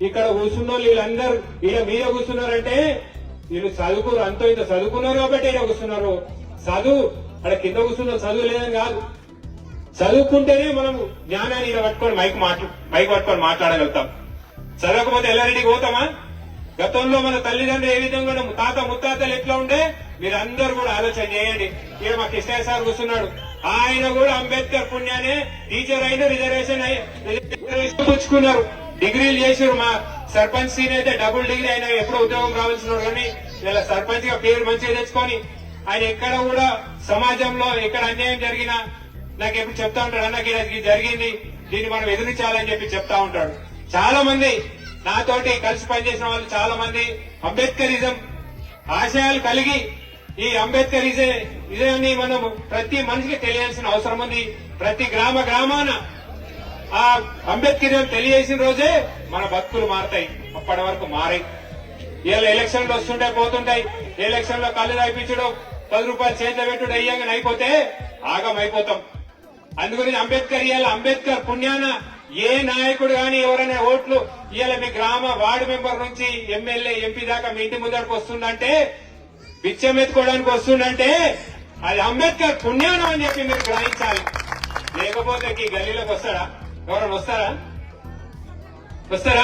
ఇక్కడ కూర్చున్న వీళ్ళందరూ ఈయన మీద కూర్చున్నారంటే వీళ్ళు చదువుకున్నారు, అంతో ఇంత చదువుకున్నారు కాబట్టి ఈయన కూర్చున్నారు. చదువు అక్కడ కింద కూర్చున్న చదువు లేదని కాదు, చదువుకుంటేనే మనం జ్ఞానాన్ని ఇలా పట్టుకొని మైక్ పట్టుకొని మాట్లాడగలుగుతాం. చదవకపోతే ఎల్లారెడ్డికి పోతామా? గతంలో మన తల్లిదండ్రులు ఏ విధంగా తాత ముత్తాతలు ఎట్లా ఉండే మీరందరూ కూడా ఆలోచన చేయండి. ఇక మా కృష్ణయ్య సార్ కూర్చున్నాడు, ఆయన కూడా అంబేద్కర్ పుణ్యానే టీచర్ అయిన రిజర్వేషన్ పుచ్చుకున్నారు, డిగ్రీలు చేశారు. మా సర్పంచ్ సీన్ అయితే డబుల్ డిగ్రీ ఆయన ఎప్పుడో ఉద్యోగం రావాల్సిన కానీ ఇలా సర్పంచ్ గా పేరు మంచిగా తెచ్చుకొని ఆయన ఎక్కడ కూడా సమాజంలో ఎక్కడ అన్యాయం జరిగినా నాకు ఎప్పుడు చెప్తా ఉంటాడు, అన్నకి ఇది జరిగింది, దీన్ని మనం ఎదిరించాలని చెప్పి చెప్తా ఉంటాడు. చాలా మంది నాతోటి కలిసి పనిచేసిన వాళ్ళు చాలా మంది అంబేద్కరిజం ఆశయాలు కలిగి ఈ అంబేద్కరిజాన్ని మనం ప్రతి మనిషికి తెలియాల్సిన అవసరం ఉంది. ప్రతి గ్రామాన ఆ అంబేద్కరిజం తెలియజేసిన రోజే మన బతుకులు మారతాయి, అప్పటి వరకు మారాయి. ఇలా ఎలక్షన్లు వస్తుంటాయి పోతుంటాయి, ఎలక్షన్ లో కళ్ళు తాపించడం 10 రూపాయలు చేతిలో పెట్టుడు అయ్యాక అయిపోతే ఆగం అయిపోతాం. అందుగురించి అంబేద్కర్ పుణ్యాన ఏ నాయకుడు గాని ఎవరైనా ఓట్లు ఇవాళ మీ గ్రామ వార్డు మెంబర్ నుంచి ఎమ్మెల్యే ఎంపీ దాకా మీ ఇంటి ముందరకు వస్తుందంటే బిచ్చం ఎత్తుకోవడానికి వస్తుందంటే అది అంబేద్కర్ పుణ్యానం అని చెప్పి మీరు గ్రహించాలి. లేకపోతే ఈ గల్లీలోకి వస్తాడా? ఎవరైనా వస్తారా?